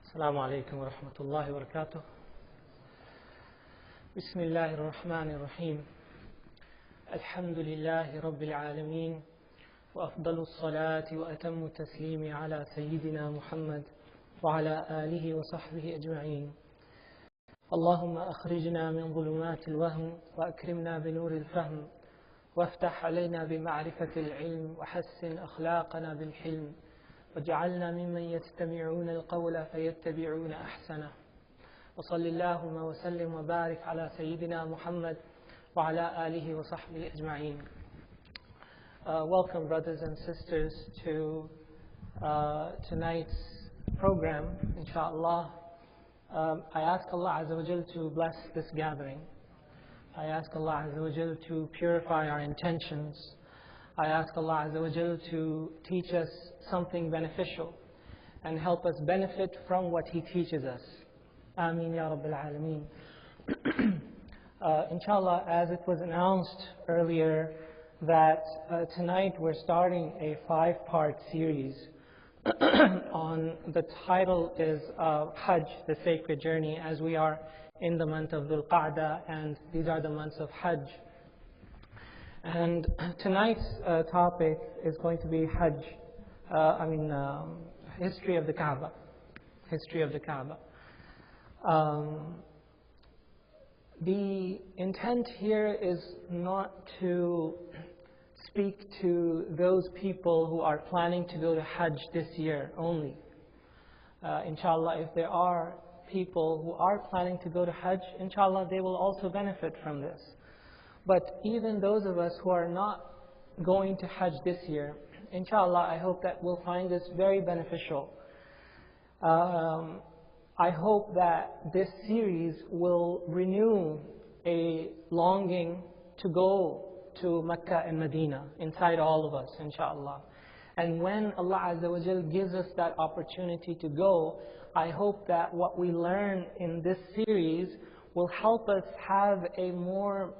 السلام عليكم ورحمة الله وبركاته. بسم الله الرحمن الرحيم. الحمد لله رب العالمين، وأفضل الصلاة وأتم التسليم على سيدنا محمد وعلى آله وصحبه أجمعين. اللهم أخرجنا من ظلمات الوهم وأكرمنا بنور الفهم، وافتح علينا بمعرفة العلم، وحسن أخلاقنا بالحلم، واجعلنا ممن يستمعون القول فيتبعون أحسنه. وصل اللهم وسلم وبارك على سيدنا محمد وعلى آله وصحبه أجمعين. Welcome, brothers and sisters, to tonight's program, inshallah. I ask Allah Azza wa Jal to bless this gathering. I ask Allah Azza wa Jal to purify our intentions. I ask Allah Azza wa Jal to teach us something beneficial and help us benefit from what He teaches us. Ameen Ya Rabbil Alameen. Inshallah, as it was announced earlier, that tonight we're starting a 5-part series on the title is Hajj, the sacred journey, as we are in the month of Dhul Qa'dah, and these are the months of Hajj. And tonight's topic is going to be Hajj, history of the Kaaba. History of the Kaaba. The intent here is not to speak to those people who are planning to go to Hajj this year only. Inshallah, if there are people who are planning to go to Hajj, inshallah, they will also benefit from this. But even those of us who are not going to Hajj this year, inshallah, I hope that we'll find this very beneficial. I hope that this series will renew a longing to go to Mecca and Medina inside all of us, inshallah. And when Allah Azza wa Jal gives us that opportunity to go, I hope that what we learn in this series will help us have a more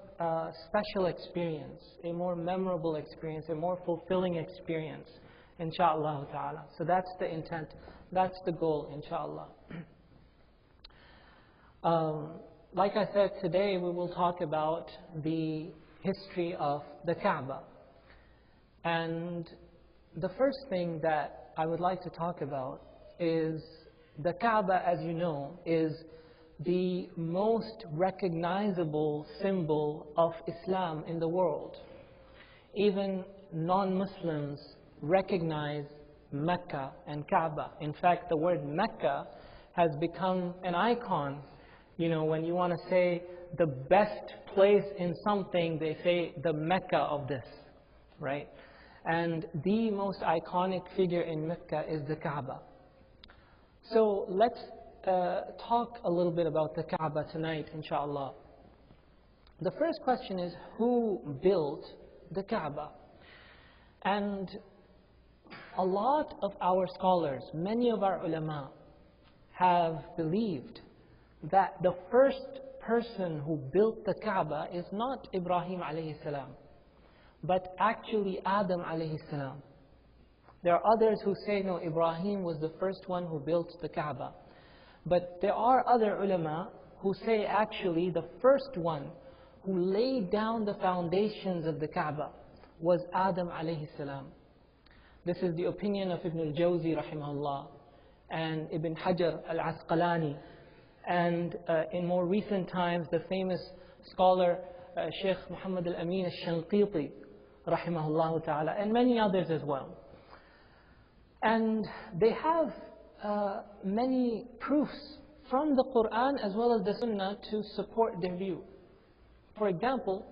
special experience, a more memorable experience, a more fulfilling experience, inshallah ta'ala. So that's the intent, that's the goal, inshallah. Like I said, today we will talk about the history of the Kaaba. And the first thing that I would like to talk about is the Kaaba, as you know, is the most recognizable symbol of Islam in the world. Even non-Muslims recognize Mecca and Kaaba. In fact, the word Mecca has become an icon. You know, when you want to say the best place in something, they say the Mecca of this, right? And the most iconic figure in Mecca is the Kaaba. So let's talk a little bit about the Kaaba tonight, inshallah. The first question is, who built the Kaaba? And a lot of our scholars, many of our ulama, have believed that the first person who built the Kaaba is not Ibrahim alayhi salam, but actually Adam alayhi salam. There are others who say, no, Ibrahim was the first one who built the Kaaba. But there are other ulama who say actually the first one who laid down the foundations of the Kaaba was Adam alayhi salam. This is the opinion of Ibn al-Jawzi rahimahullah and Ibn Hajar al-Asqalani, and in more recent times the famous scholar Sheikh Muhammad al-Amin al-Shanqiti rahimahullah ta'ala, and many others as well. And they have many proofs from the Quran as well as the Sunnah to support their view. For example,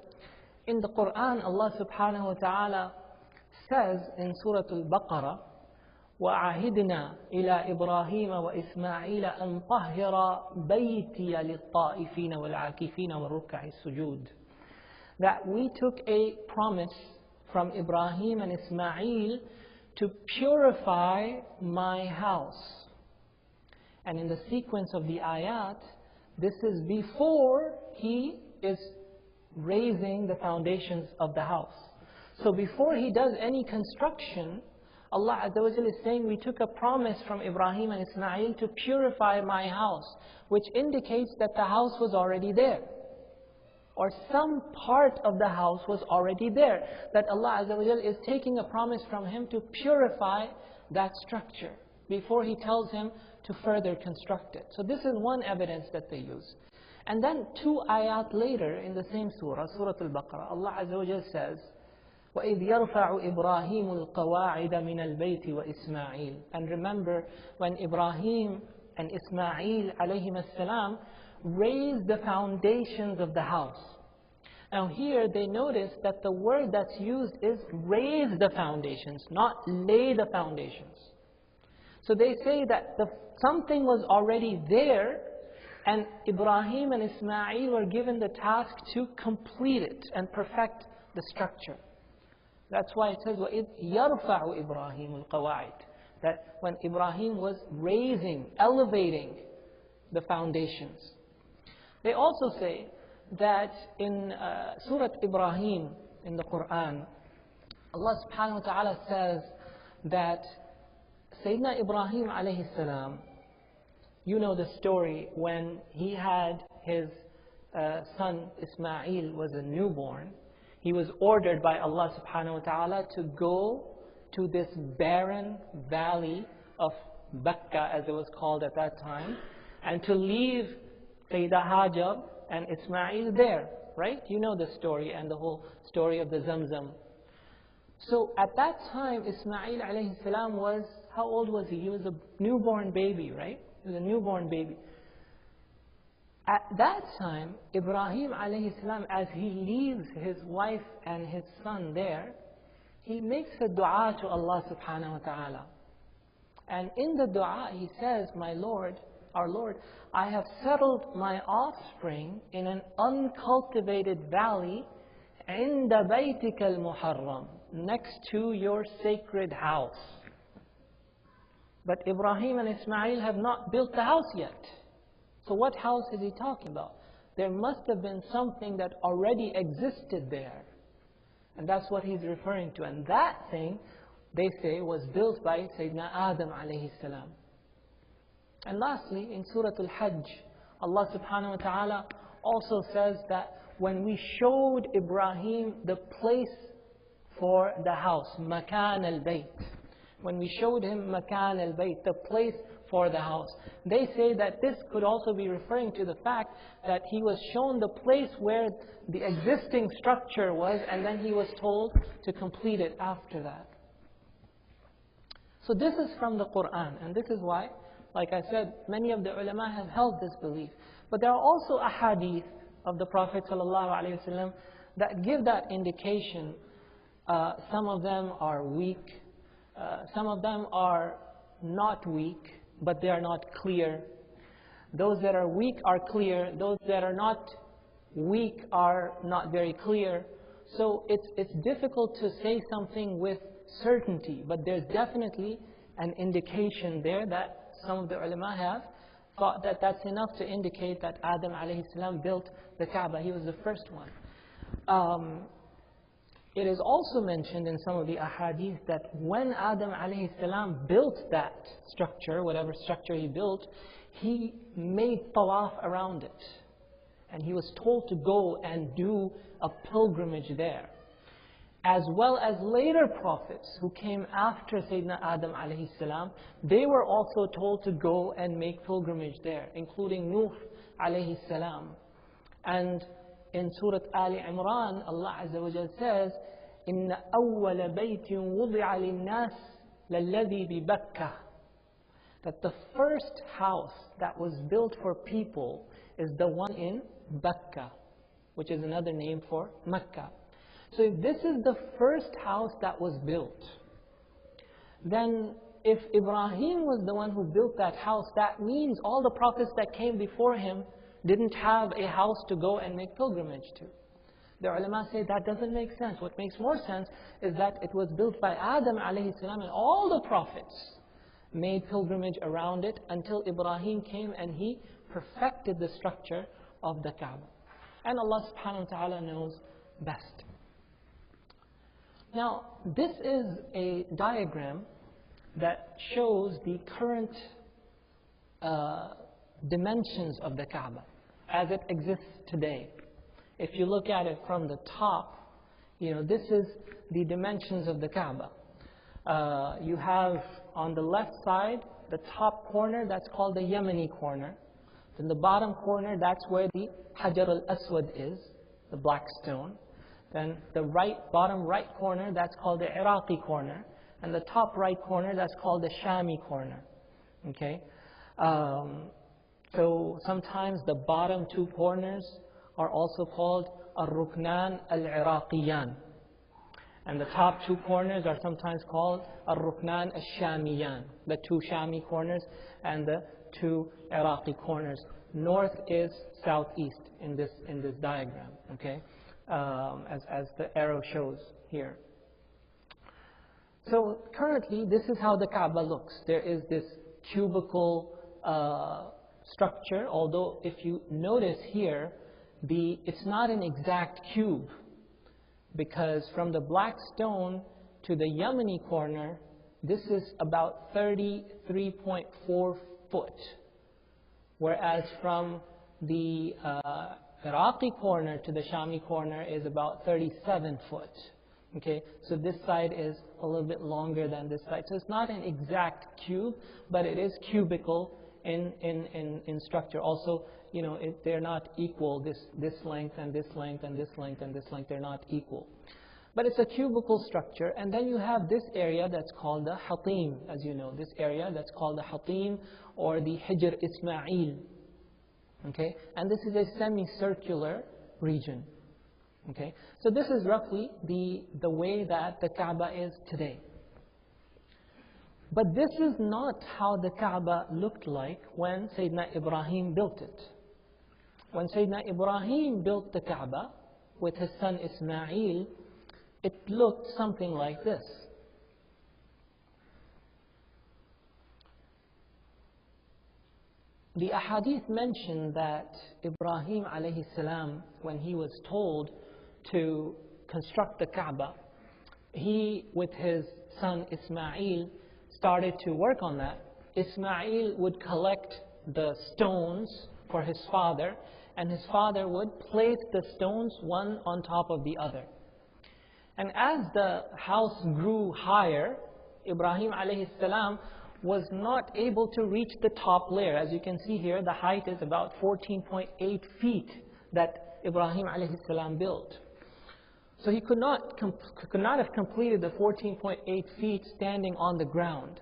in the Quran, Allah subhanahu wa ta'ala says in Surah Al-Baqarah, وَعَهِدْنَا إِلَىٰ إِبْرَاهِيمَ وَإِسْمَاعِيلَ أَنْ طَهِّرَ بَيْتِيَ لِلطَّائِفِينَ وَالْعَاكِفِينَ وَالرُّكَّعِ السُّجُودِ. That we took a promise from Ibrahim and Ismail to purify my house. And in the sequence of the ayat, this is before he is raising the foundations of the house. So before he does any construction, Allah Azza wa Jalla is saying, we took a promise from Ibrahim and Ismail to purify my house, which indicates that the house was already there. Or some part of the house was already there. That Allah Azza wa Jalla is taking a promise from him to purify that structure before He tells him to further construct it. So this is one evidence that they use. And then 2 ayat later in the same surah, Surah Al-Baqarah, Allah Azza wa Jalla says, وَإِذْ يَرْفَعُ إِبْرَاهِيمُ الْقَوَاعِدَ مِنَ الْبَيْتِ وَإِسْمَاعِيلُ. And remember when Ibrahim and Ismail alayhim as-salam raised the foundations of the house. Now here they notice that the word that's used is raise the foundations, not lay the foundations. So they say that something was already there, and Ibrahim and Ismail were given the task to complete it and perfect the structure. That's why it says, وَإِذْ يَرْفَعُ إِبْرَاهِيمُ الْقَوَاعِدَ. That when Ibrahim was raising, elevating the foundations. They also say that in Surah Ibrahim in the Quran, Allah subhanahu wa ta'ala says that Sayyidina Ibrahim alayhi salam, you know the story when he had his son Ismail was a newborn. He was ordered by Allah subhanahu wa ta'ala to go to this barren valley of Bakka, as it was called at that time, and to leave Sayyidah Hajar and Ismail there, right? You know the story and the whole story of the Zamzam. So at that time, Ismail alayhi salam was, how old was he? He was a newborn baby, right? He was a newborn baby. At that time, Ibrahim alayhi salam, as he leaves his wife and his son there, he makes a dua to Allah subhanahu wa ta'ala. And in the dua he says, my Lord, our Lord, I have settled my offspring in an uncultivated valley عند بيتك المحرم, next to your sacred house. But Ibrahim and Ismail have not built the house yet. So what house is he talking about? There must have been something that already existed there. And that's what he's referring to. And that thing, they say, was built by Sayyidina Adam alayhi salam. And lastly, in Surah Al-Hajj, Allah subhanahu wa ta'ala also says that when we showed Ibrahim the place for the house, makan al-bayt, when we showed him makan al-bayt, the place for the house, they say that this could also be referring to the fact that he was shown the place where the existing structure was, and then he was told to complete it after that. So this is from the Quran, and this is why, like I said, many of the ulama have held this belief. But there are also ahadith of the Prophet ﷺ that give that indication. Some of them are weak, some of them are not weak, but they are not clear. Those that are weak are clear, those that are not weak are not very clear. So it's difficult to say something with certainty, but there's definitely an indication there that some of the ulama have thought that that's enough to indicate that Adam alayhi salam built the Kaaba. He was the first one. It is also mentioned in some of the ahadith that when Adam alayhi salam built that structure, whatever structure he built, he made tawaf around it. And he was told to go and do a pilgrimage there. As well as later prophets who came after Sayyidina Adam alayhi salam, they were also told to go and make pilgrimage there, including Nuh alayhi salam. And in Surah Ali Imran, Allah Azza wa Jalla says, إِنَّ أَوَّلَ بَيْتٍ وُضِعَ لِلنَّاسِ لَلَّذِي بِبَكَّةٍ. That the first house that was built for people is the one in Bakka, which is another name for Mecca. So if this is the first house that was built, then if Ibrahim was the one who built that house, that means all the prophets that came before him didn't have a house to go and make pilgrimage to. The ulama say that doesn't make sense. What makes more sense is that it was built by Adam alayhi salam, and all the prophets made pilgrimage around it until Ibrahim came and he perfected the structure of the Kaaba. And Allah subhanahu wa ta'ala knows best. Now, this is a diagram that shows the current dimensions of the Kaaba as it exists today. If you look at it from the top, this is the dimensions of the Kaaba. You have on the left side, the top corner, that's called the Yemeni corner. Then the bottom corner, that's where the Hajar al-Aswad is, the black stone. Then the bottom right corner, that's called the Iraqi corner. And the top right corner, that's called the Shami corner. Okay? So sometimes the bottom two corners are also called Al-Ruknan Al-Iraqiyan. And the top two corners are sometimes called Al-Ruknan Al-Shamiyan. The two Shami corners and the two Iraqi corners. North is southeast in this diagram, okay? As the arrow shows here. So currently, this is how the Kaaba looks. There is this cubical structure, although if you notice here, it's not an exact cube, because from the black stone to the Yemeni corner, this is about 33.4 foot, whereas from the Iraqi corner to the Shami corner is about 37 foot. Okay, so this side is a little bit longer than this side. So it's not an exact cube, but it is cubical in structure. Also, they're not equal. This length and this length and this length and this length, they're not equal. But it's a cubical structure. And then you have this area that's called the Hatim, as you know. This area that's called the Hatim or the Hijr Ismail. Okay, and this is a semicircular region. Okay, so this is roughly the way that the Kaaba is today. But this is not how the Kaaba looked like when Sayyidina Ibrahim built it. When Sayyidina Ibrahim built the Kaaba with his son Ismail, it looked something like this. The ahadith mention that Ibrahim alayhi salam, when he was told to construct the Kaaba, he, with his son Ismail, started to work on that. Ismail would collect the stones for his father, and his father would place the stones one on top of the other. And as the house grew higher, Ibrahim alayhi salam was not able to reach the top layer. As you can see here, the height is about 14.8 feet that Ibrahim alayhi salam built. So he could not have completed the 14.8 feet standing on the ground.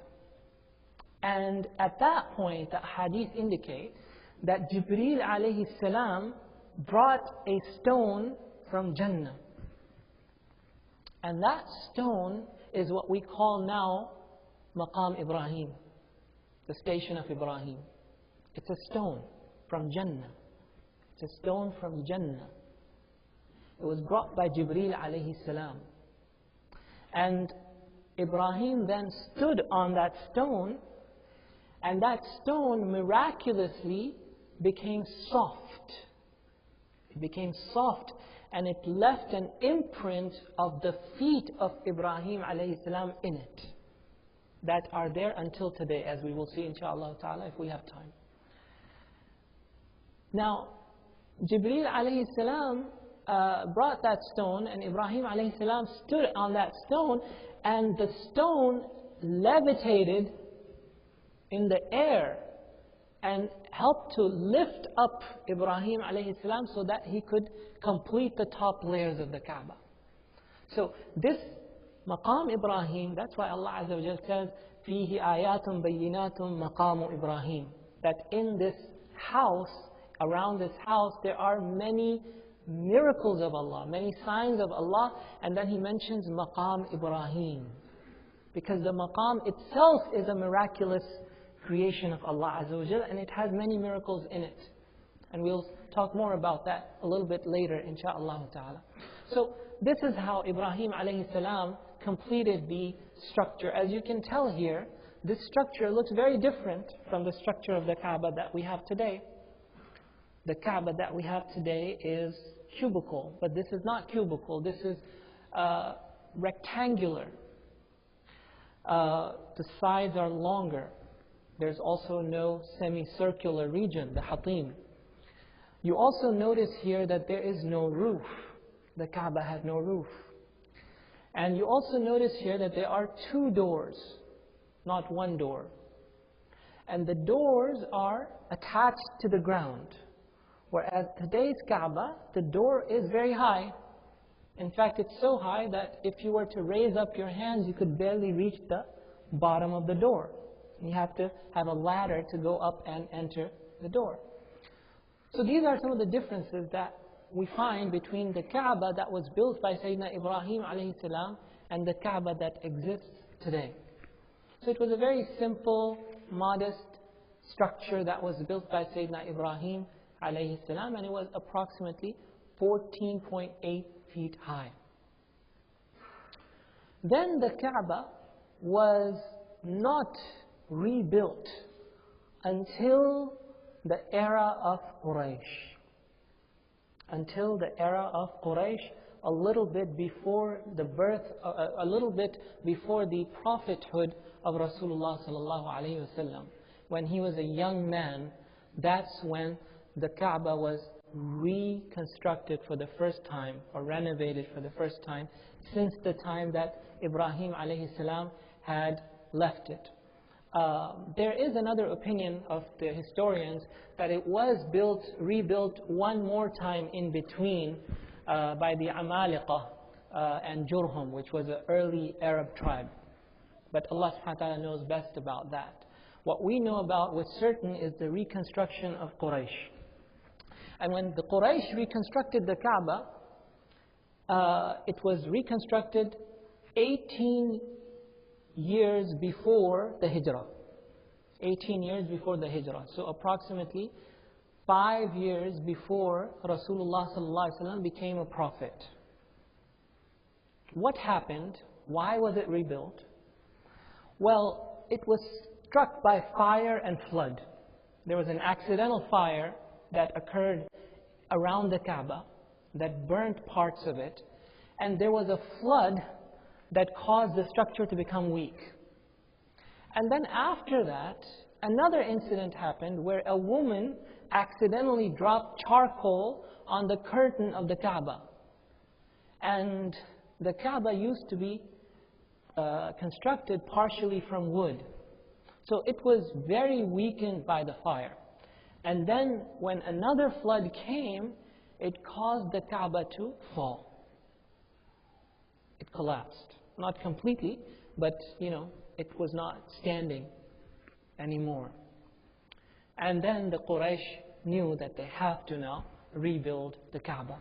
And at that point, the hadith indicate that Jibreel alayhi salam brought a stone from Jannah. And that stone is what we call now Maqam Ibrahim, the station of Ibrahim. It's a stone from Jannah. It's a stone from Jannah. It was brought by Jibreel alayhi salam. And Ibrahim then stood on that stone, and that stone miraculously became soft. It became soft, and it left an imprint of the feet of Ibrahim alayhi salam in it, that are there until today, as we will see inshaAllah ta'ala if we have time. Now, Jibreel alayhi salam brought that stone, and Ibrahim alayhi salam stood on that stone, and the stone levitated in the air and helped to lift up Ibrahim alayhi salam so that he could complete the top layers of the Kaaba. So this Maqam Ibrahim, that's why Allah Azza wa Jal says, فِيهِ آيَاتٌ بَيِّنَاتٌ مَقَامُ Ibrahim. That in this house, around this house, there are many miracles of Allah, many signs of Allah, and then He mentions Maqam Ibrahim. Because the Maqam itself is a miraculous creation of Allah Azza wa Jal, and it has many miracles in it. And we'll talk more about that a little bit later, inshaAllah ta'ala. So this is how Ibrahim alayhi salam completed the structure. As you can tell here, this structure looks very different from the structure of the Kaaba that we have today. The Kaaba that we have today is cubical, but this is not cubical, this is rectangular. The sides are longer. There's also no semicircular region, the hatim. You also notice here that there is no roof. The Kaaba had no roof. And you also notice here that there are two doors, not one door. And the doors are attached to the ground. Whereas today's Kaaba, the door is very high. In fact, it's so high that if you were to raise up your hands, you could barely reach the bottom of the door. You have to have a ladder to go up and enter the door. So these are some of the differences that we find between the Kaaba that was built by Sayyidina Ibrahim alayhi salam and the Kaaba that exists today. So it was a very simple, modest structure that was built by Sayyidina Ibrahim alayhi salam, and it was approximately 14.8 feet high. Then the Kaaba was not rebuilt until the era of Quraysh. Until the era of Quraysh, a little bit before the birth, a little bit before the prophethood of Rasulullah sallallahu alaihi wasallam. When he was a young man, that's when the Kaaba was reconstructed for the first time, or renovated for the first time, since the time that Ibrahim alayhi salam had left it. There is another opinion of the historians that it was rebuilt one more time in between by the Amaliqah and Jurhum, which was an early Arab tribe. But Allah subhanahu wa ta'ala knows best about that. What we know about with certain is the reconstruction of Quraysh. And when the Quraysh reconstructed the Kaaba, it was reconstructed 18 years before the Hijrah. 18 years before the Hijrah. So approximately 5 years before Rasulullah sallallahu alaihi wasallam became a prophet. What happened? Why was it rebuilt? Well, it was struck by fire and flood. There was an accidental fire that occurred around the Kaaba that burnt parts of it, and there was a flood that caused the structure to become weak. And then after that, another incident happened where a woman accidentally dropped charcoal on the curtain of the Kaaba. And the Kaaba used to be constructed partially from wood. So it was very weakened by the fire. And then when another flood came, it caused the Kaaba to fall. It collapsed. Not completely, but it was not standing anymore. And then the Quraysh knew that they have to now rebuild the Kaaba.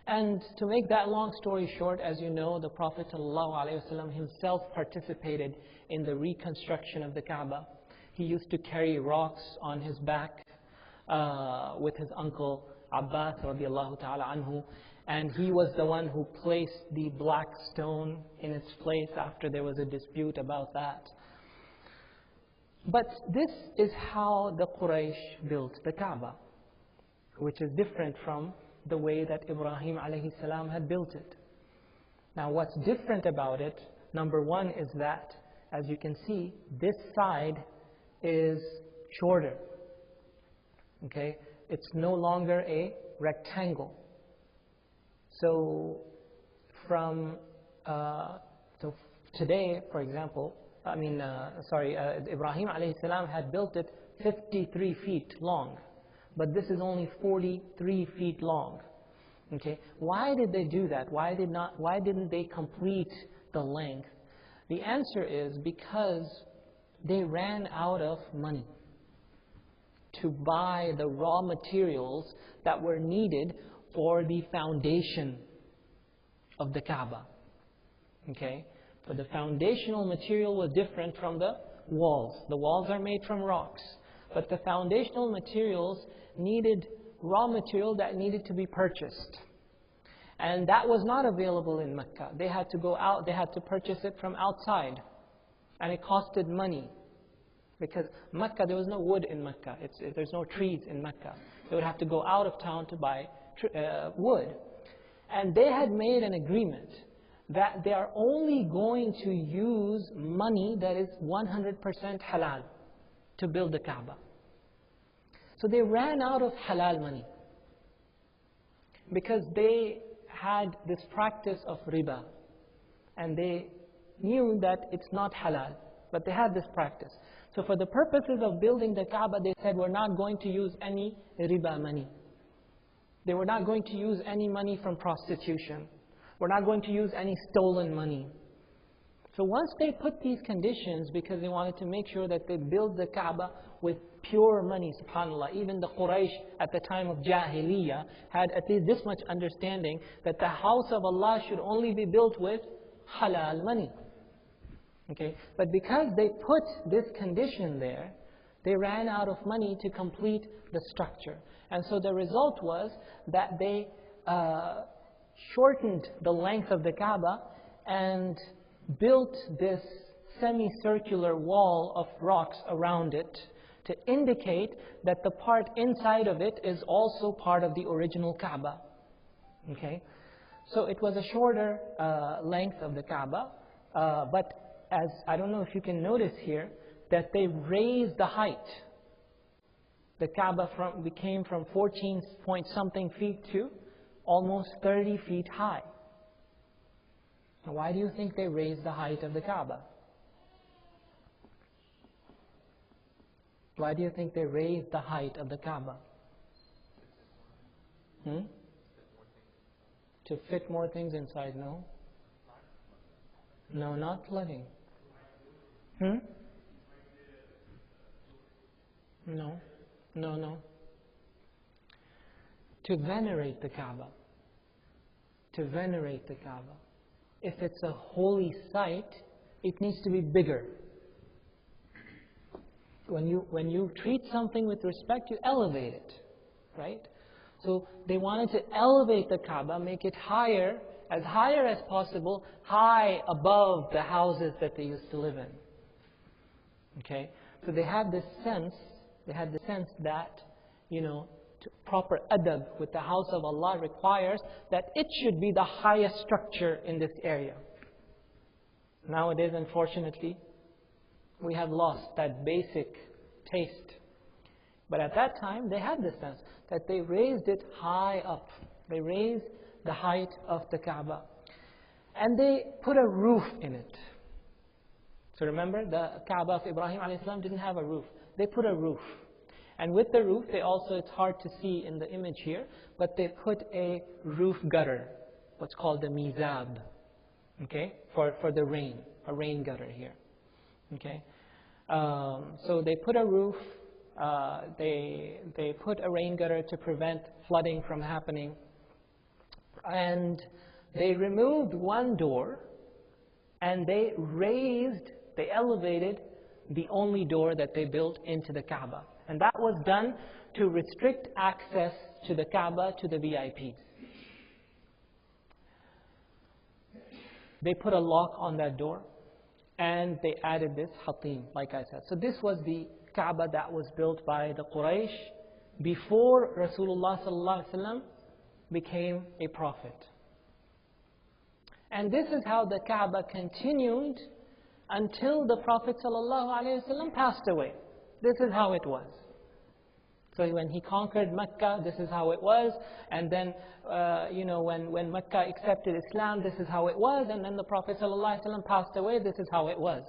And to make that long story short, as you know, the Prophet ﷺ himself participated in the reconstruction of the Kaaba. He used to carry rocks on his back with his uncle Abbas radiallahu ta'ala anhu. And he was the one who placed the black stone in its place after there was a dispute about that. But this is how the Quraysh built the Kaaba, which is different from the way that Ibrahim alayhi salam had built it. Now what's different about it, number one, is that, as you can see, this side is shorter. Okay? It's no longer a rectangle. So today, for example, Ibrahim alayhi salam had built it 53 feet long, but this is only 43 feet long. Okay, why did they do that? Why didn't they complete the length? The answer is because they ran out of money to buy the raw materials that were needed for the foundation of the Kaaba. Okay? So the foundational material was different from the walls. The walls are made from rocks. But the foundational materials needed raw material that needed to be purchased. And that was not available in Mecca. They had to go out, they had to purchase it from outside. And it costed money. Because Mecca, there was no wood in Mecca. There's no trees in Mecca. They would have to go out of town to buy wood. And they had made an agreement that they are only going to use money that is 100% halal to build the Kaaba. So they ran out of halal money because they had this practice of riba, and they knew that it's not halal, but they had this practice. So for the purposes of building the Kaaba, they said, we're not going to use any riba money. They were not going to use any money from prostitution. We're not going to use any stolen money. So once they put these conditions, because they wanted to make sure that they build the Kaaba with pure money, subhanAllah, even the Quraysh at the time of Jahiliyyah had at least this much understanding that the house of Allah should only be built with halal money. Okay? But because they put this condition there, they ran out of money to complete the structure. And so the result was that they shortened the length of the Kaaba and built this semicircular wall of rocks around it to indicate that the part inside of it is also part of the original Kaaba. Okay? So it was a shorter length of the Kaaba, but as I don't know if you can notice here, that they raised the height. The Kaaba became from 14 point something feet to almost 30 feet high. Now, why do you think they raised the height of the Kaaba? Why do you think they raised the height of the Kaaba? To fit more things inside, no? No, not flooding. No. To venerate the Kaaba. To venerate the Kaaba. If it's a holy site, it needs to be bigger. When you treat something with respect, you elevate it, right? So they wanted to elevate the Kaaba, make it higher as possible, high above the houses that they used to live in. Okay? So they had this sense that, proper adab with the house of Allah requires that it should be the highest structure in this area. Nowadays, unfortunately, we have lost that basic taste. But at that time, they had this sense that they raised it high up. They raised the height of the Kaaba. And they put a roof in it. So remember, the Kaaba of Ibrahim a.s. didn't have a roof. They put a roof. And with the roof, they also, it's hard to see in the image here, but they put a roof gutter, what's called the mizab, okay, for the rain, a rain gutter here, okay. So they put a roof, they put a rain gutter to prevent flooding from happening, and they removed one door, and they elevated the only door that they built into the Kaaba. And that was done to restrict access to the Kaaba to the VIPs. They put a lock on that door, and they added this hatim, like I said. So this was the Kaaba that was built by the Quraysh before Rasulullah sallallahu alaihi wasallam became a prophet. And this is how the Kaaba continued until the Prophet sallallahu alaihi wasallam passed away. This is how it was. So when he conquered Mecca, this is how it was. And then, when Mecca accepted Islam, this is how it was. And then the Prophet ﷺ passed away, this is how it was.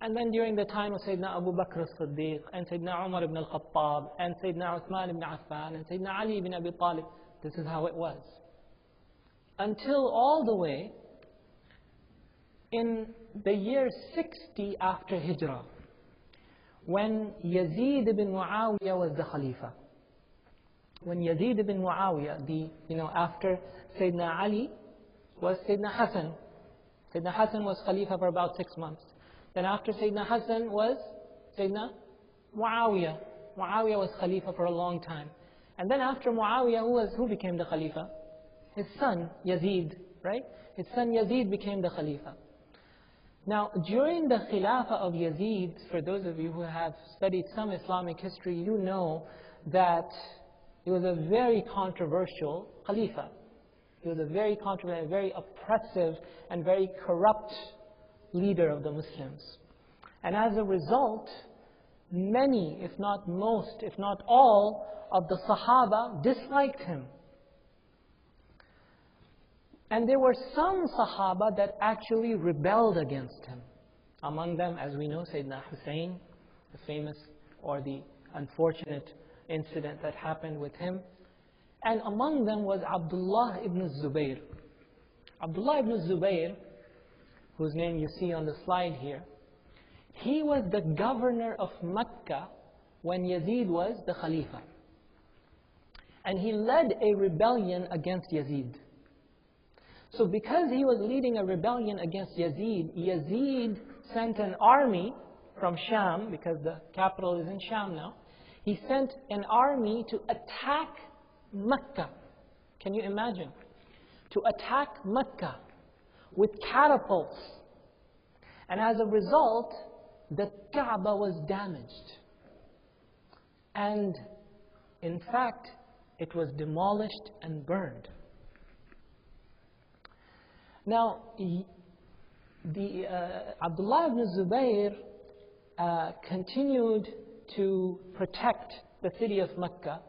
And then during the time of Sayyidina Abu Bakr as-Siddiq, and Sayyidina Umar ibn al-Khattab, and Sayyidina Uthman ibn Affan, and Sayyidina Ali ibn Abi Talib, this is how it was. Until all the way in the year 60 after Hijrah, when Yazid ibn Muawiyah was the Khalifa. When Yazid ibn Muawiyah, after Sayyidina Ali, was Sayyidina Hassan. Sayyidina Hassan was Khalifa for about 6 months. Then after Sayyidina Hassan was Sayyidina Muawiyah. Muawiyah was Khalifa for a long time. And then after Muawiyah, who became the Khalifa? His son, Yazid, right? His son Yazid became the Khalifa. Now, during the Khilafah of Yazid, for those of you who have studied some Islamic history, you know that he was a very controversial Khalifa. He was a very controversial, very oppressive, and very corrupt leader of the Muslims. And as a result, many, if not most, if not all, of the Sahaba disliked him. And there were some Sahaba that actually rebelled against him. Among them, as we know, Sayyidina Hussein, the famous or the unfortunate incident that happened with him. And among them was Abdullah ibn Zubayr. Abdullah ibn Zubayr, whose name you see on the slide here, he was the governor of Mecca when Yazid was the Khalifa. And he led a rebellion against Yazid. So because he was leading a rebellion against Yazid, Yazid sent an army from Sham, because the capital is in Sham now. He sent an army to attack Mecca. Can you imagine? To attack Mecca with catapults. And as a result, the Kaaba was damaged. And in fact, it was demolished and burned. Now, Abdullah ibn Zubayr continued to protect the city of Mecca.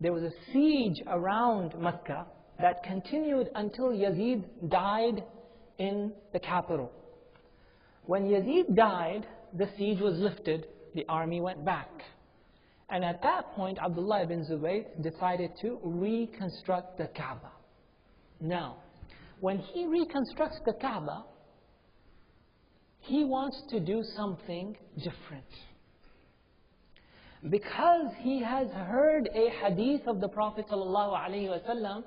There was a siege around Mecca that continued until Yazid died in the capital. When Yazid died, the siege was lifted, the army went back. And at that point, Abdullah ibn Zubayr decided to reconstruct the Kaaba. Now, when he reconstructs the Kaaba, he wants to do something different. Because he has heard a hadith of the Prophet ﷺ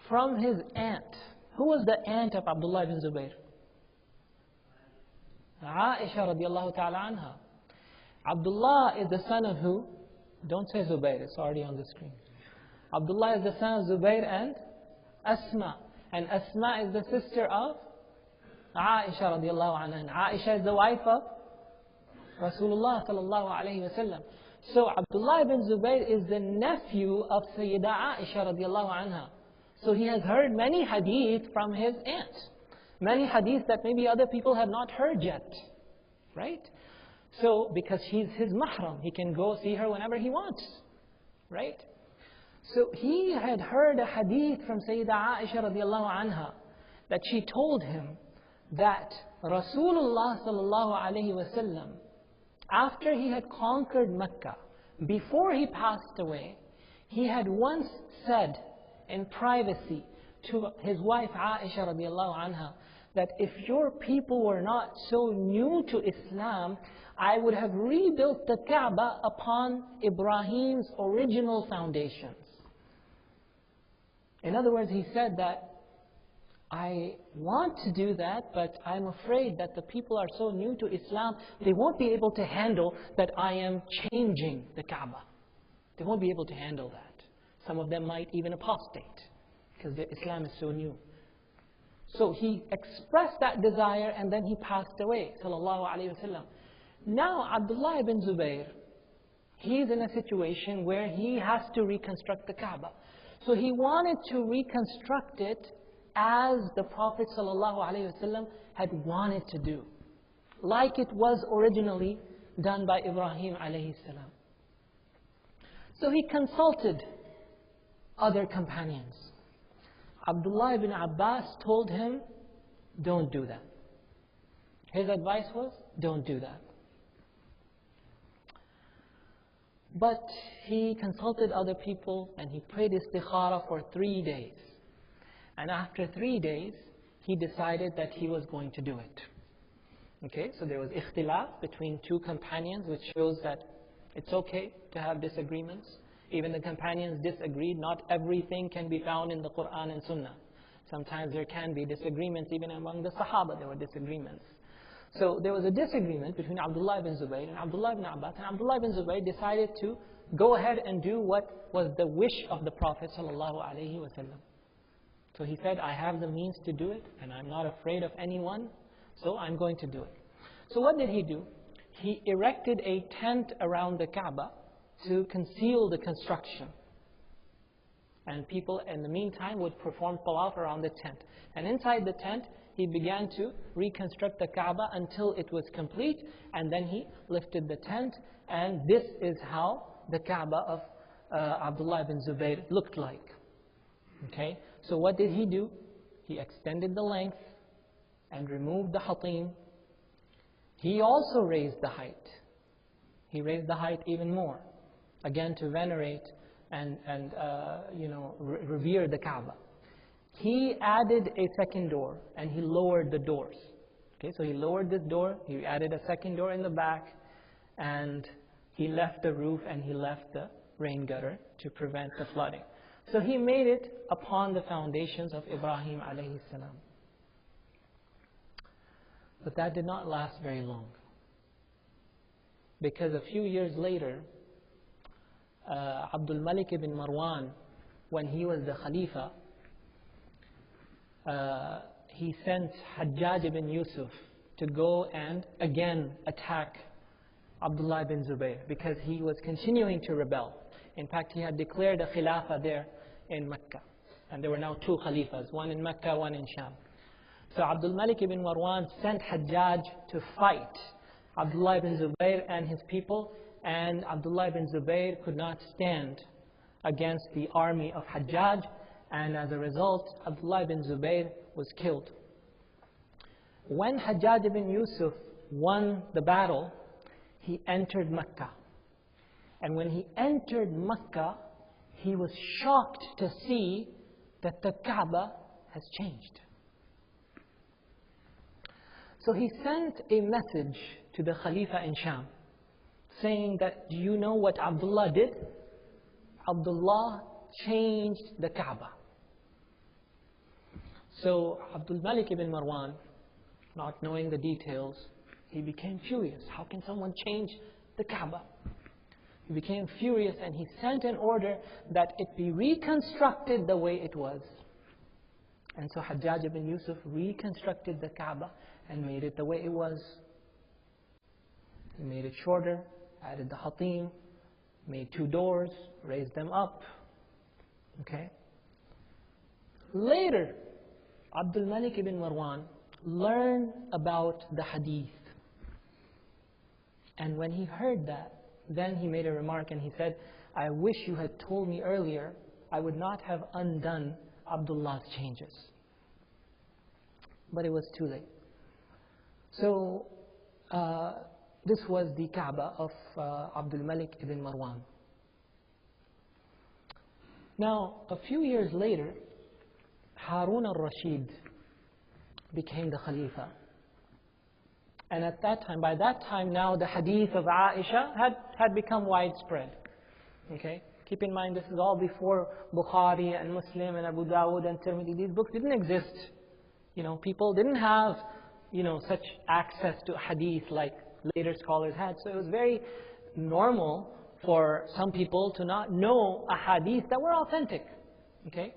from his aunt. Who was the aunt of Abdullah ibn Zubayr? Aisha radiallahu ta'ala anha. Abdullah is the son of who? Don't say Zubayr, it's already on the screen. Abdullah is the son of Zubayr and Asma. And Asma is the sister of Aisha radiallahu anha. And Aisha is the wife of Rasulullah sallallahu alayhi wa sallam. So Abdullah ibn Zubayr is the nephew of Sayyida Aisha radiallahu anha. So he has heard many hadith from his aunt. Many hadith that maybe other people have not heard yet. Right? So, because he's his mahram, he can go see her whenever he wants. Right? So he had heard a hadith from Sayyida Aisha radiallahu anha that she told him that Rasulullah sallallahu alayhi wa sallam, after he had conquered Mecca, before he passed away, he had once said in privacy to his wife Aisha radiallahu anha that if your people were not so new to Islam, I would have rebuilt the Kaaba upon Ibrahim's original foundations. In other words, he said that I want to do that, but I'm afraid that the people are so new to Islam, they won't be able to handle that I am changing the Kaaba. They won't be able to handle that. Some of them might even apostate, because Islam is so new. So he expressed that desire, and then he passed away, sallallahu alayhi wa sallam. Now, Abdullah ibn Zubayr, he's in a situation where he has to reconstruct the Kaaba. So he wanted to reconstruct it as the Prophet ﷺ had wanted to do, like it was originally done by Ibrahim alayhi salam. So he consulted other companions. Abdullah ibn Abbas told him, don't do that. His advice was, don't do that. But he consulted other people and he prayed istikhara for 3 days. And after 3 days, he decided that he was going to do it. Okay, so there was ikhtilaf between two companions, which shows that it's okay to have disagreements. Even the companions disagreed. Not everything can be found in the Quran and Sunnah. Sometimes there can be disagreements, even among the Sahaba there were disagreements. So there was a disagreement between Abdullah ibn Zubayr and Abdullah ibn Abbas. And Abdullah ibn Zubayr decided to go ahead and do what was the wish of the Prophet ﷺ. So he said, I have the means to do it, and I'm not afraid of anyone, so I'm going to do it. So what did he do? He erected a tent around the Kaaba to conceal the construction. And people in the meantime would perform tawaf around the tent. And inside the tent, he began to reconstruct the Kaaba until it was complete. And then he lifted the tent. And this is how the Kaaba of Abdullah ibn Zubayr looked like. Okay, so what did he do? He extended the length and removed the hatim. He also raised the height. He raised the height even more, again to venerate and revere the Kaaba. He added a second door and he lowered the doors. Okay, so he lowered this door, he added a second door in the back, and he left the roof and he left the rain gutter to prevent the flooding. So he made it upon the foundations of Ibrahim alayhi salam. But that did not last very long. Because a few years later, Abdul Malik ibn Marwan, when he was the Khalifa, he sent Hajjaj ibn Yusuf to go and again attack Abdullah ibn Zubayr because he was continuing to rebel. In fact, he had declared a Khilafah there in Mecca. And there were now two Khalifas, one in Mecca, one in Sham. So Abdul Malik ibn Marwan sent Hajjaj to fight Abdullah ibn Zubayr and his people, and Abdullah ibn Zubayr could not stand against the army of Hajjaj, and as a result, Abdullah ibn Zubayr was killed. When Hajjaj ibn Yusuf won the battle, he entered Mecca. And when he entered Mecca, he was shocked to see that the Kaaba has changed. So he sent a message to the Khalifa in Sham, saying that, do you know what Abdullah did? Abdullah changed the Kaaba. So Abdul Malik ibn Marwan, not knowing the details, he became furious. How can someone change the Kaaba? He became furious and he sent an order that it be reconstructed the way it was. And so Hajjaj ibn Yusuf reconstructed the Kaaba and made it the way it was. He made it shorter, added the hatim, made two doors, raised them up. Okay? Later, Abdul Malik ibn Marwan learned about the hadith. And when he heard that, then he made a remark and he said, I wish you had told me earlier, I would not have undone Abdullah's changes. But it was too late. So, this was the Kaaba of Abdul Malik ibn Marwan. Now, a few years later, Harun al-Rashid became the Khalifa. And at that time, by that time now, the hadith of Aisha had become widespread. Okay? Keep in mind, this is all before Bukhari and Muslim and Abu Dawud and Tirmidhi. These books didn't exist. People didn't have, such access to hadith like later scholars had. So it was very normal for some people to not know a hadith that were authentic. Okay?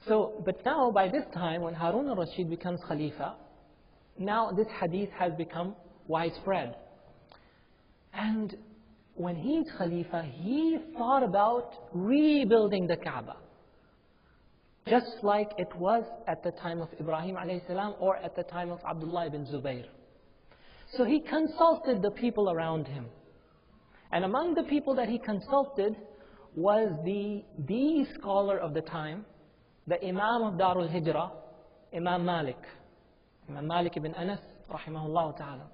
So, but now by this time, when Harun al-Rashid becomes Khalifa, now this hadith has become widespread. And when he's Khalifa, he thought about rebuilding the Kaaba. Just like it was at the time of Ibrahim alayhi salam or at the time of Abdullah ibn Zubayr. So he consulted the people around him. And among the people that he consulted was the scholar of the time, the Imam of Darul Hijrah, Imam Malik. Imam Malik ibn Anas, rahimahullah ta'ala.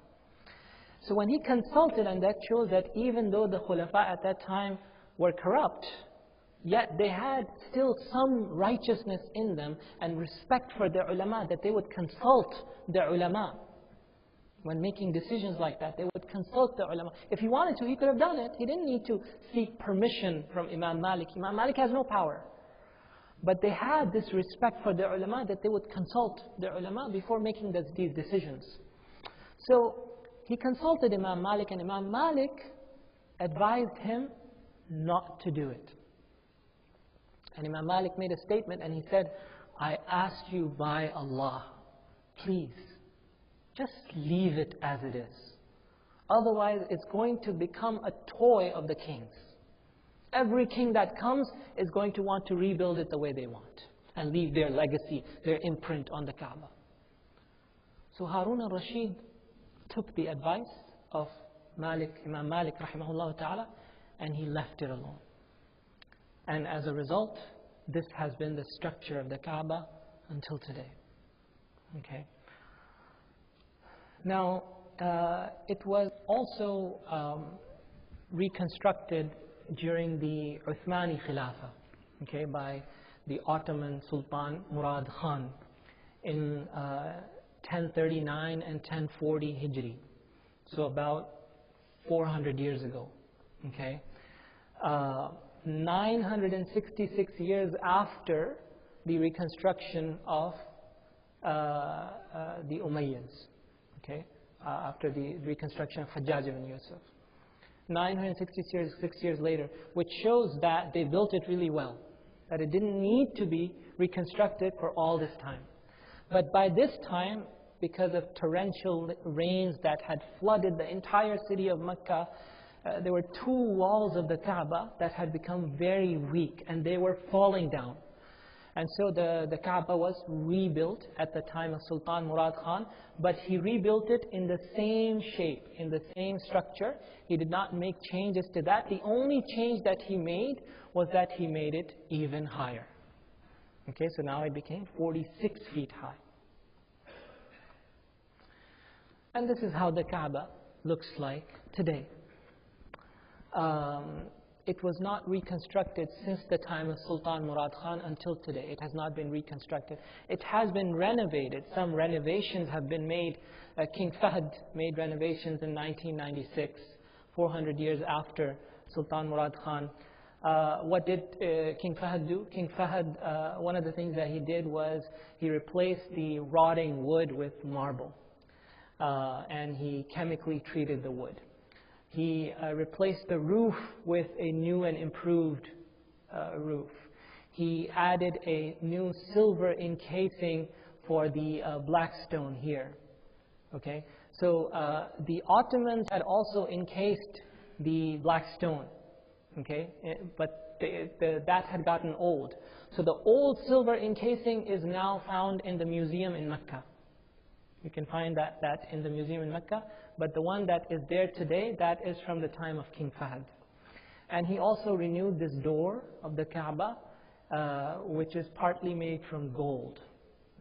So when he consulted, and that shows that even though the Khulafa at that time were corrupt, yet they had still some righteousness in them and respect for their ulama, that they would consult their ulama. When making decisions like that, they would consult the ulama. If he wanted to, he could have done it. He didn't need to seek permission from Imam Malik. Imam Malik has no power. But they had this respect for their ulama that they would consult their ulama before making these decisions. So he consulted Imam Malik, and Imam Malik advised him not to do it. And Imam Malik made a statement and he said, I ask you by Allah, please, just leave it as it is. Otherwise, it's going to become a toy of the kings. Every king that comes is going to want to rebuild it the way they want and leave their legacy, their imprint on the Kaaba. So Harun al-Rashid took the advice of Imam Malik rahimahullah ta'ala, and he left it alone. And as a result, this has been the structure of the Kaaba until today. Okay. Now, it was also reconstructed during the Uthmani Khilafah, okay, by the Ottoman Sultan Murad Khan in 1039 and 1040 Hijri, so about 400 years ago. Okay, 966 years after the reconstruction of the Umayyads, okay, after the reconstruction of Hajjaj ibn Yusuf. 966 years later, which shows that they built it really well, that it didn't need to be reconstructed for all this time. But by this time, because of torrential rains that had flooded the entire city of Mecca, there were two walls of the Kaaba that had become very weak and they were falling down. And so the Kaaba was rebuilt at the time of Sultan Murad Khan, but he rebuilt it in the same shape, in the same structure. He did not make changes to that. The only change that he made was that he made it even higher. Okay, so now it became 46 feet high. And this is how the Kaaba looks like today. It was not reconstructed since the time of Sultan Murad Khan until today. It has not been reconstructed. It has been renovated. Some renovations have been made. King Fahd made renovations in 1996, 400 years after Sultan Murad Khan. What did King Fahd do? King Fahd, one of the things that he did was he replaced the rotting wood with marble. And he chemically treated the wood. He replaced the roof with a new and improved roof. He added a new silver encasing for the black stone here. Okay, so the Ottomans had also encased the black stone. Okay, but that had gotten old. So the old silver encasing is now found in the museum in Mecca. You can find that in the museum in Mecca, but the one that is there today, that is from the time of King Fahd. And he also renewed this door of the Kaaba, which is partly made from gold.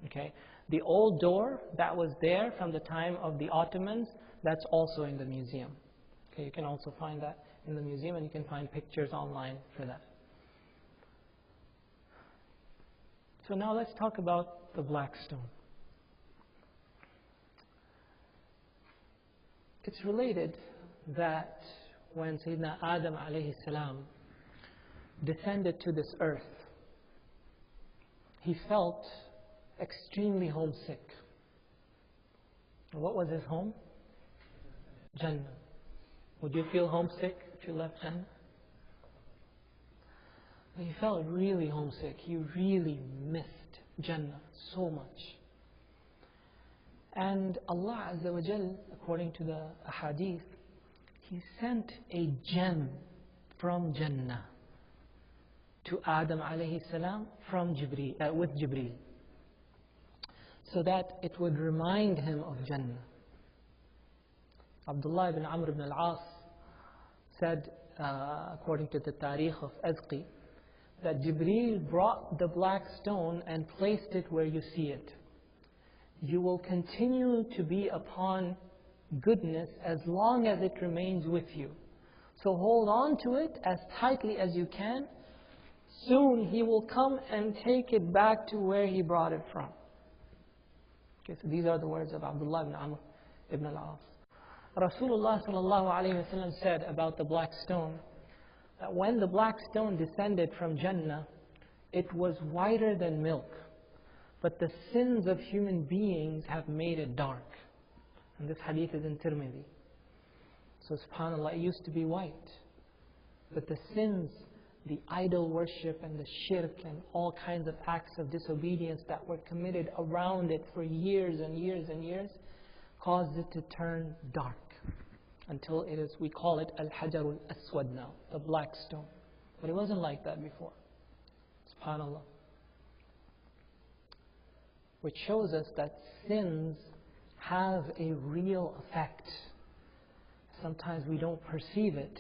Okay, the old door that was there from the time of the Ottomans, that's also in the museum. Okay, you can also find that in the museum, and you can find pictures online for that. So now let's talk about the black stone. It's related that when Sayyidina Adam alayhi salam descended to this earth, he felt extremely homesick. What was his home? Jannah. Would you feel homesick if you left Jannah? He felt really homesick. He really missed Jannah so much. And Allah Azza wa Jal, according to the ahadith, He sent a gem from Jannah to Adam alayhi salam from with Jibreel, so that it would remind him of Jannah. Abdullah ibn Amr ibn al-As said, according to the Tarikh of Azqi, that Jibreel brought the black stone and placed it where you see it. You will continue to be upon goodness as long as it remains with you. So hold on to it as tightly as you can. Soon He will come and take it back to where He brought it from. Okay, so these are the words of Abdullah ibn Amr ibn al-As. Rasulullah sallallahu alayhi wa sallam said about the black stone, that when the black stone descended from Jannah, it was whiter than milk. But the sins of human beings have made it dark. And this hadith is in Tirmidhi. So subhanAllah, it used to be white. But the sins, the idol worship and the shirk and all kinds of acts of disobedience that were committed around it for years and years and years, caused it to turn dark. Until it is, we call it Al-Hajar Al-Aswad now, the black stone. But it wasn't like that before. SubhanAllah. Which shows us that sins have a real effect. Sometimes we don't perceive it,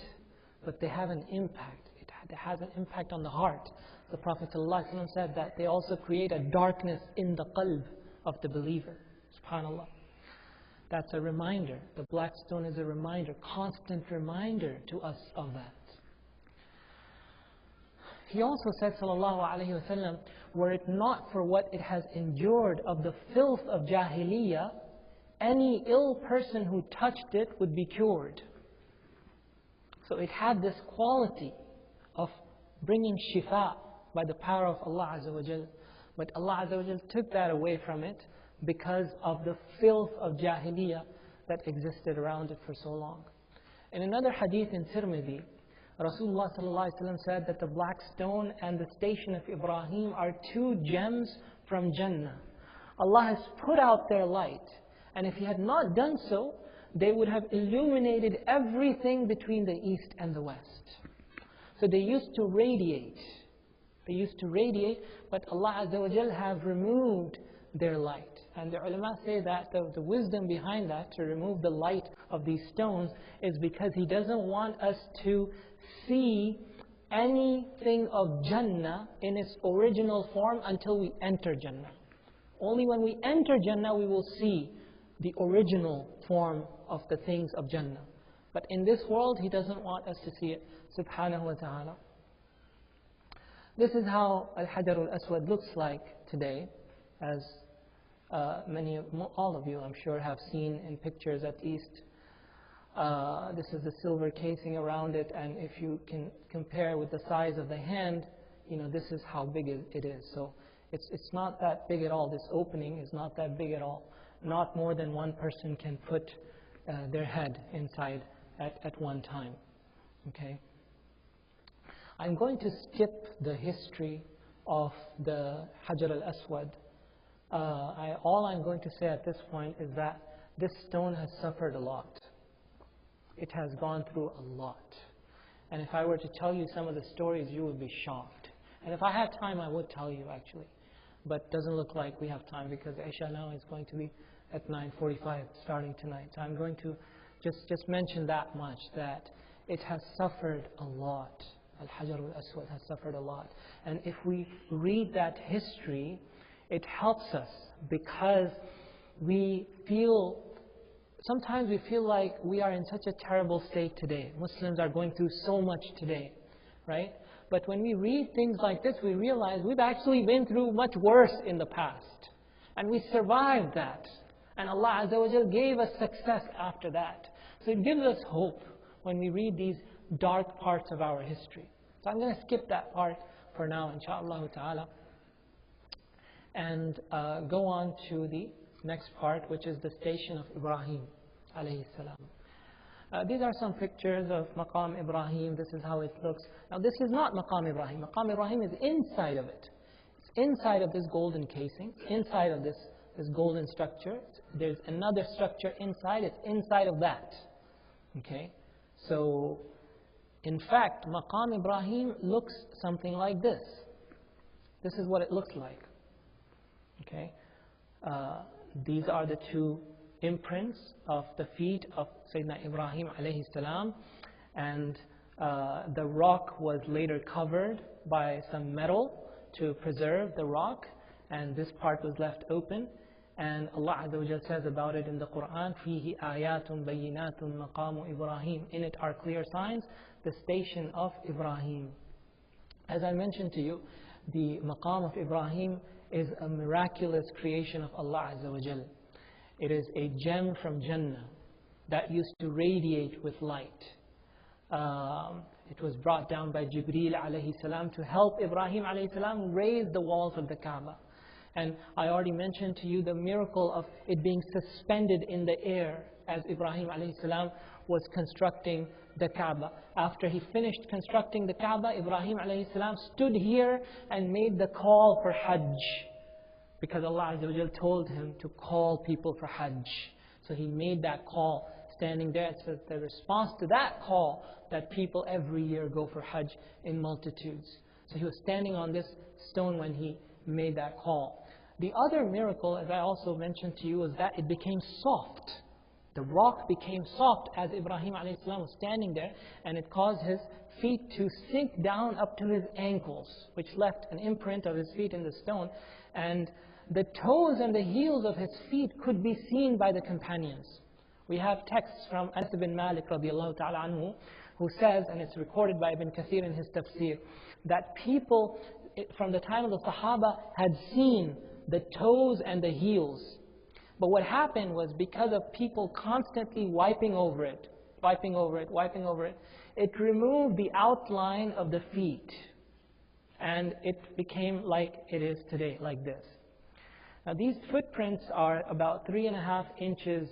but they have an impact. It has an impact on the heart. The Prophet ﷺ said that they also create a darkness in the qalb of the believer. SubhanAllah. That's a reminder. The black stone is a reminder, constant reminder to us of that. He also said, sallallahu alayhi wasallam, were it not for what it has endured of the filth of Jahiliyyah, any ill person who touched it would be cured. So it had this quality of bringing shifa by the power of Allah Azza wa Jal. But Allah Azza wa Jal took that away from it because of the filth of Jahiliyyah that existed around it for so long. In another hadith in Tirmidhi, Rasulullah ﷺ said that the black stone and the station of Ibrahim are two gems from Jannah. Allah has put out their light, and if He had not done so, they would have illuminated everything between the east and the west. So they used to radiate. They used to radiate, but Allah Azza wa Jal have removed their light. And the ulama say that the wisdom behind that, to remove the light of these stones, is because He doesn't want us to see anything of Jannah in its original form until we enter Jannah. Only when we enter Jannah we will see the original form of the things of Jannah. But in this world He doesn't want us to see it, subhanahu wa ta'ala. This is how Al-Hajar al-Aswad looks like today, as all of you I'm sure have seen in pictures at least. This is the silver casing around it, and if you can compare with the size of the hand, this is how big it is. So it's not that big at all. This opening is not that big at all. Not more than one person can put their head inside at one time. Okay. I'm going to skip the history of the Hajar al-Aswad. All I'm going to say at this point is that this stone has suffered a lot. It has gone through a lot. And if I were to tell you some of the stories, you would be shocked. And if I had time, I would tell you actually. But it doesn't look like we have time, because Isha now is going to be at 9:45 starting tonight. So I'm going to just mention that much, that it has suffered a lot. Al-Hajar al-Aswad has suffered a lot. And if we read that history, it helps us, because sometimes we feel like we are in such a terrible state today. Muslims are going through so much today, right? But when we read things like this, we realize we've actually been through much worse in the past. And we survived that. And Allah Azza wa Jal gave us success after that. So it gives us hope when we read these dark parts of our history. So I'm going to skip that part for now, inshaAllah ta'ala, and go on to the next part, which is the station of Ibrahim alayhi salam. These are some pictures of Maqam Ibrahim. This is how it looks. Now this is not Maqam Ibrahim. Maqam Ibrahim is inside of it. It's inside of this golden casing, inside of this golden structure. There's another structure inside. It's inside of that. Okay? So, in fact, Maqam Ibrahim looks something like this. This is what it looks like. Okay? These are the two imprints of the feet of Sayyidina Ibrahim alayhi salam, and the rock was later covered by some metal to preserve the rock, and this part was left open. And Allah Azza wa Jal says about it in the Quran, فِيهِ آيَاتٌ بَيِّنَاتٌ مَقَامُ إِبْرَاهِيمَ. In it are clear signs, the station of Ibrahim. As I mentioned to you, the maqam of Ibrahim is a miraculous creation of Allah Azza wa Jal. It is a gem from Jannah that used to radiate with light. It was brought down by Jibreel alayhi salam to help Ibrahim alayhi salam raise the walls of the Kaaba. And I already mentioned to you the miracle of it being suspended in the air as Ibrahim alayhi salam was constructing the Kaaba. After he finished constructing the Kaaba, Ibrahim alayhi salam stood here and made the call for Hajj, because Allah Azza wa Jal told him to call people for Hajj. So he made that call, standing there. It's the response to that call that people every year go for Hajj in multitudes. So he was standing on this stone when he made that call. The other miracle, as I also mentioned to you, was that it became soft. The rock became soft as Ibrahim a.s. was standing there, and it caused his feet to sink down up to his ankles, which left an imprint of his feet in the stone. And the toes and the heels of his feet could be seen by the companions. We have texts from Anas ibn Malik radiallahu ta'ala anhu, who says, and it's recorded by Ibn Kathir in his tafsir, that people from the time of the Sahaba had seen the toes and the heels. But what happened was, because of people constantly wiping over it, it removed the outline of the feet. And it became like it is today, like this. Now these footprints are about 3.5 inches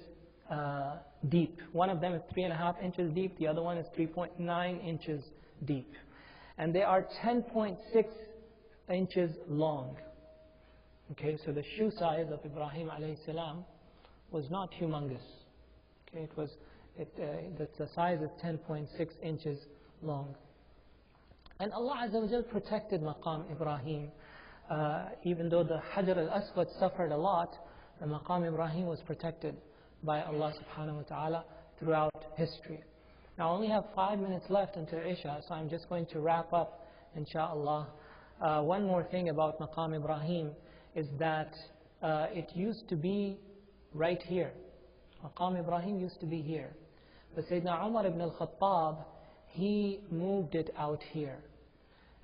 deep. One of them is 3.5 inches deep, the other one is 3.9 inches deep. And they are 10.6 inches long. Okay, so the shoe size of Ibrahim alayhi salam was not humongous. Okay, the size is 10.6 inches long. And Allah Azza wa Jal protected Maqam Ibrahim. Even though the Hajar al-Aswad suffered a lot, the Maqam Ibrahim was protected by Allah subhanahu wa ta'ala throughout history. Now I only have 5 minutes left until Isha, so I'm just going to wrap up, inshaAllah. One more thing about Maqam Ibrahim is that it used to be right here. Maqam Ibrahim used to be here. But Sayyidina Umar ibn al-Khattab, he moved it out here.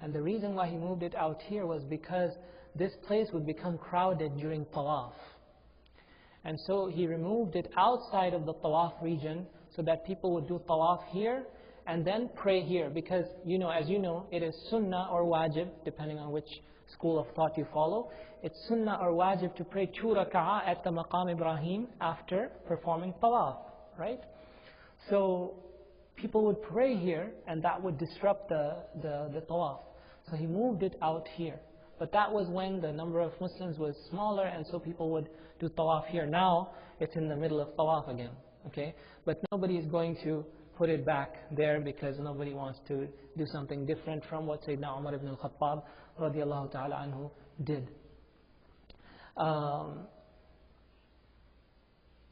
And the reason why he moved it out here was because this place would become crowded during tawaf. And so he removed it outside of the tawaf region so that people would do tawaf here and then pray here. Because, as you know, it is sunnah or wajib, depending on which school of thought you follow. It's sunnah or wajib to pray 2 rak'ah at the Maqam Ibrahim after performing tawaf, right? So people would pray here, and that would disrupt the tawaf. So he moved it out here. But that was when the number of Muslims was smaller, and so people would do tawaf here. Now it's in the middle of tawaf again. Okay? But nobody is going to put it back there because nobody wants to do something different from what Sayyidina Umar ibn al-Khattab radiallahu ta'ala anhu did.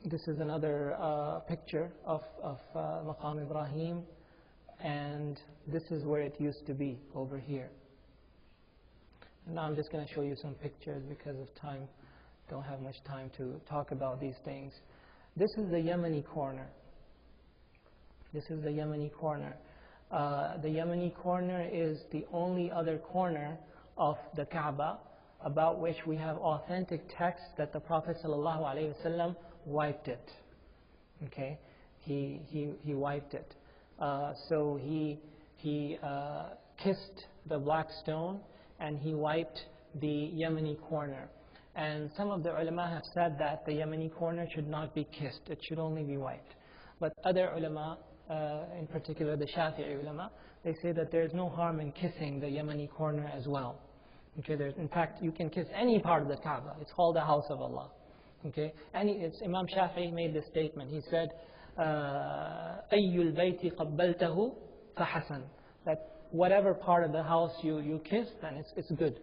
This is another picture of Maqam Ibrahim, and this is where it used to be, over here. And now I'm just going to show you some pictures because of time. Don't have much time to talk about these things. This is the Yemeni corner. This is the Yemeni corner. The Yemeni corner is the only other corner of the Kaaba about which we have authentic texts that the Prophet ﷺ wiped it. Okay, he wiped it. So he kissed the black stone and he wiped the Yemeni corner. And some of the ulama have said that the Yemeni corner should not be kissed; it should only be wiped. But other ulama, in particular the Shafi'i ulama, they say that there is no harm in kissing the Yemeni corner as well. Okay, in fact, you can kiss any part of the Kaaba. It's called the house of Allah. Okay, Imam Shafi'i made this statement. He said, أَيُّ الْبَيْتِ قَبَّلْتَهُ فَحَسَنْ, that whatever part of the house you kiss, then it's good.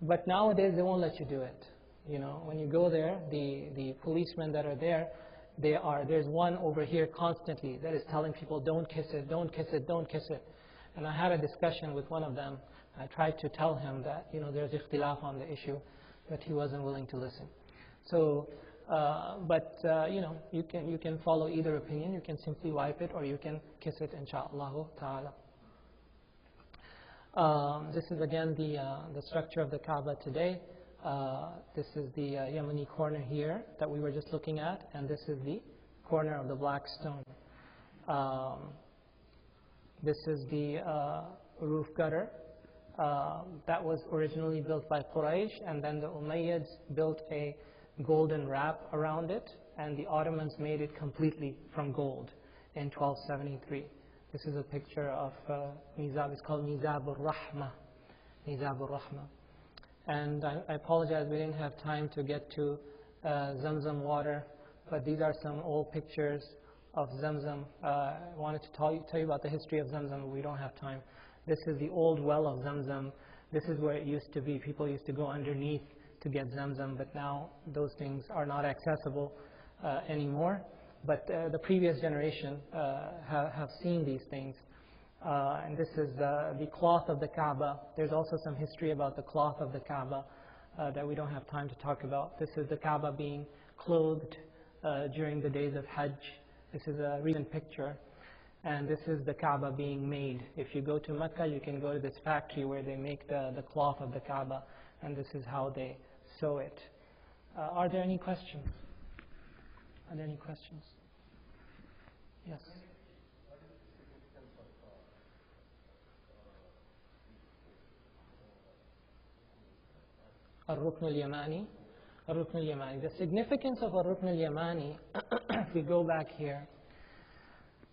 But nowadays they won't let you do it. When you go there, the policemen that are there, there's one over here constantly that is telling people, don't kiss it, don't kiss it, don't kiss it. And I had a discussion with one of them. I tried to tell him that there's ikhtilaf on the issue, but he wasn't willing to listen. So, you can follow either opinion. You can simply wipe it, or you can kiss it, insha'Allah ta'ala. This is again the structure of the Kaaba today. This is the Yemeni corner here that we were just looking at, and this is the corner of the black stone. This is the roof gutter that was originally built by Quraysh, and then the Umayyads built a golden wrap around it, and the Ottomans made it completely from gold in 1273. This is a picture of Mizab. It's called Mizab al-Rahma. Mizab al-Rahma. And I apologize, we didn't have time to get to Zamzam water, but these are some old pictures of Zamzam. I wanted to tell you about the history of Zamzam, but we don't have time. This is the old well of Zamzam. This is where it used to be. People used to go underneath to get Zamzam, but now those things are not accessible anymore. But the previous generation have seen these things. And this is the cloth of the Kaaba. There's also some history about the cloth of the Kaaba that we don't have time to talk about. This is the Kaaba being clothed during the days of Hajj. This is a recent picture. And this is the Kaaba being made. If you go to Mecca, you can go to this factory where they make the cloth of the Kaaba. And this is how they sew it. Are there any questions? Are there any questions? Yes. Al-Rukn al-Yamani. Al-Rukn al-Yamani. The significance of Al-Rukn al-Yamani, if we go back here,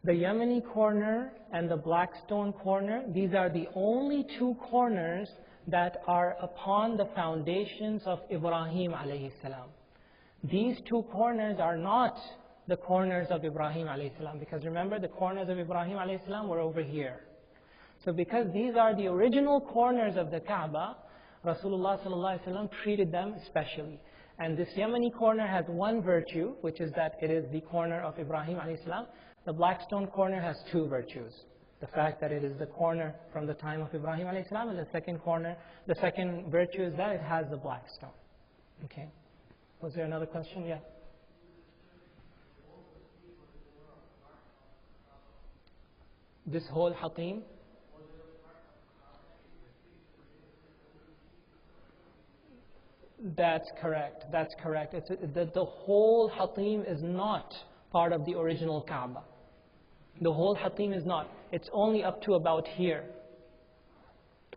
the Yemeni corner and the Blackstone corner, these are the only two corners that are upon the foundations of Ibrahim alayhi salam. These two corners are not the corners of Ibrahim alayhi salam, because remember the corners of Ibrahim alayhi salam were over here. So because these are the original corners of the Kaaba, Rasulullah sallallahu alaihi wasallam treated them specially. And this Yemeni corner has one virtue, which is that it is the corner of Ibrahim alayhi salam. The Blackstone corner has two virtues. The fact that it is the corner from the time of Ibrahim alayhi salam, and the second virtue is that it has the Blackstone. Okay. Was there another question? Yeah. This whole Hatim? That's correct. That's correct. The whole Hatim is not part of the original Kaaba. The whole Hatim is not. It's only up to about here.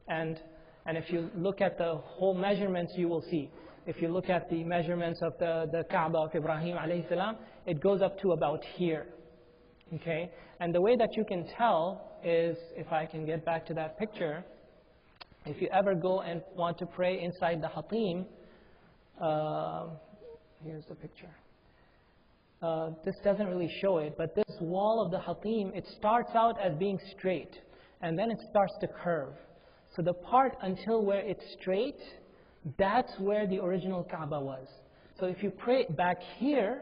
And if you look at the whole measurements, you will see. If you look at the measurements of the Kaaba of Ibrahim alayhi salam, it goes up to about here. Okay? And the way that you can tell is, if I can get back to that picture, if you ever go and want to pray inside the Hatim, here's the picture. This doesn't really show it, but this wall of the Hatim, it starts out as being straight, and then it starts to curve. So the part until where it's straight, that's where the original Kaaba was. So if you pray back here,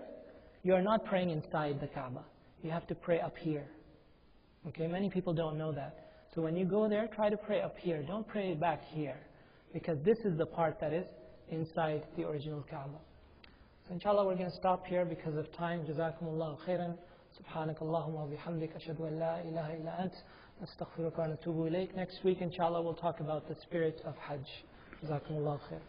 you're not praying inside the Kaaba. You have to pray up here. Okay, many people don't know that. So when you go there, try to pray up here. Don't pray back here, because this is the part that is inside the original Kaaba. So inshallah we're going to stop here because of time. Jazakumullahu khairan. Subhanak Allahumma wa bihamdik. Ashhadu an la ilaha illa ant. Astaghfiruka wa natubu ilayk. Next week inshallah we'll talk about the spirit of Hajj. Jazakumullahu khairan.